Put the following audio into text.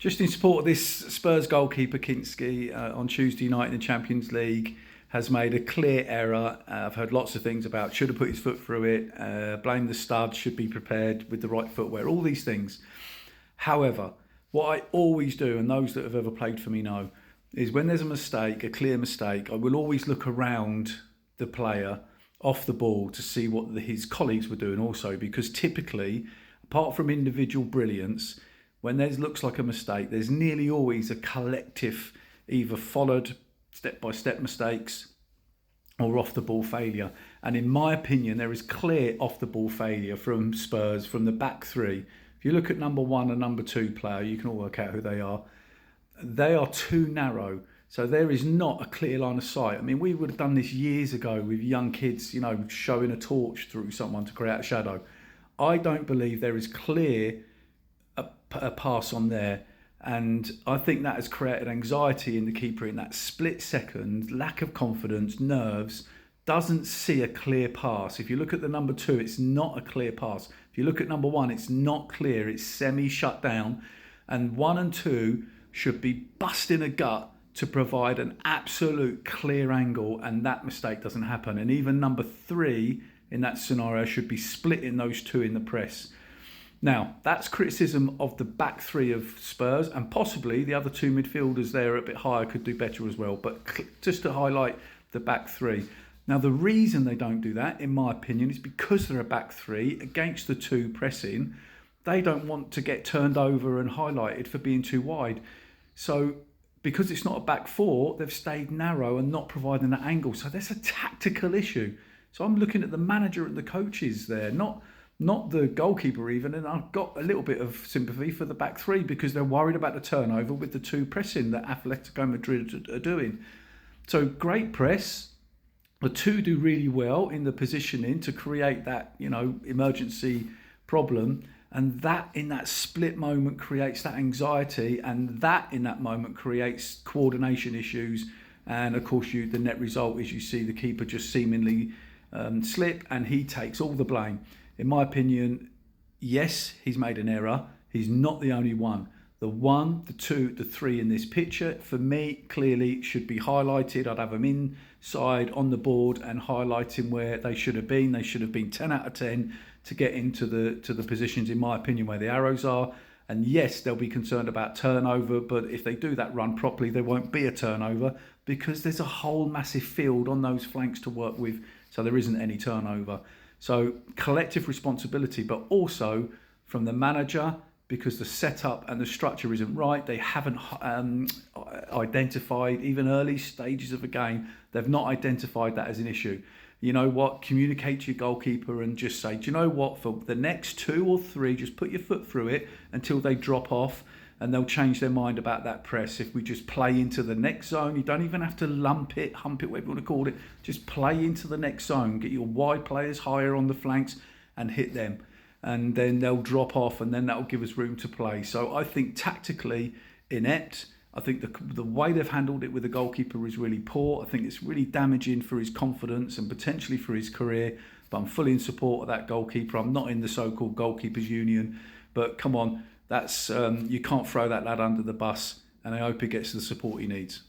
Just in support of this, Spurs goalkeeper Kinsky on Tuesday night in the Champions League has made a clear error. I've heard lots of things about should have put his foot through it, blame the stud, should be prepared with the right footwear, all these things. However, what I always do, and those that have ever played for me know, is when there's a mistake, a clear mistake, I will always look around the player off the ball to see what his colleagues were doing also, because typically, apart from individual brilliance, when there looks like a mistake, there's nearly always a collective, either followed step-by-step mistakes or off-the-ball failure. And in my opinion, there is clear off-the-ball failure from Spurs, from the back three. If you look at number one and number two player, you can all work out who they are. They are too narrow. So there is not a clear line of sight. I mean, we would have done this years ago with young kids, showing a torch through someone to create a shadow. I don't believe there is clear a pass on there, and I think that has created anxiety in the keeper in that split second, lack of confidence, nerves, doesn't see a clear pass. If you look at the number two, it's not a clear pass. If you look at number one, it's not clear, it's semi-shut down, and one and two should be busting a gut to provide an absolute clear angle, and that mistake doesn't happen. And even number three in that scenario should be splitting those two in the press. Now, that's criticism of the back three of Spurs, and possibly the other two midfielders there a bit higher could do better as well. But just to highlight the back three. Now, the reason they don't do that, in my opinion, is because they're a back three against the two pressing. They don't want to get turned over and highlighted for being too wide. So, because it's not a back four, they've stayed narrow and not providing that angle. So there's a tactical issue. So I'm looking at the manager and the coaches there, not the goalkeeper even, and I've got a little bit of sympathy for the back three because they're worried about the turnover with the two pressing that Atletico Madrid are doing. So great press. The two do really well in the positioning to create that, emergency problem. And that in that split moment creates that anxiety, and that in that moment creates coordination issues. And of course, the net result is you see the keeper just seemingly slip, and he takes all the blame. In my opinion, yes, he's made an error. He's not the only one. The one, the two, the three in this picture, for me, clearly should be highlighted. I'd have them inside on the board and highlighting where they should have been. They should have been 10 out of 10 to get into the positions, in my opinion, where the arrows are. And yes, they'll be concerned about turnover, but if they do that run properly, there won't be a turnover because there's a whole massive field on those flanks to work with, so there isn't any turnover. So collective responsibility, but also from the manager, because the setup and the structure isn't right. They haven't identified, even early stages of a game, they've not identified that as an issue. You know what? Communicate to your goalkeeper and just say, do you know what? For the next two or three, just put your foot through it until they drop off, and they'll change their mind about that press. If we just play into the next zone, you don't even have to hump it, whatever you want to call it. Just play into the next zone. Get your wide players higher on the flanks and hit them. And then they'll drop off, and then that'll give us room to play. So I think tactically inept. I think the way they've handled it with the goalkeeper is really poor. I think it's really damaging for his confidence and potentially for his career. But I'm fully in support of that goalkeeper. I'm not in the so-called goalkeepers union. But come on, that's you can't throw that lad under the bus. And I hope he gets the support he needs.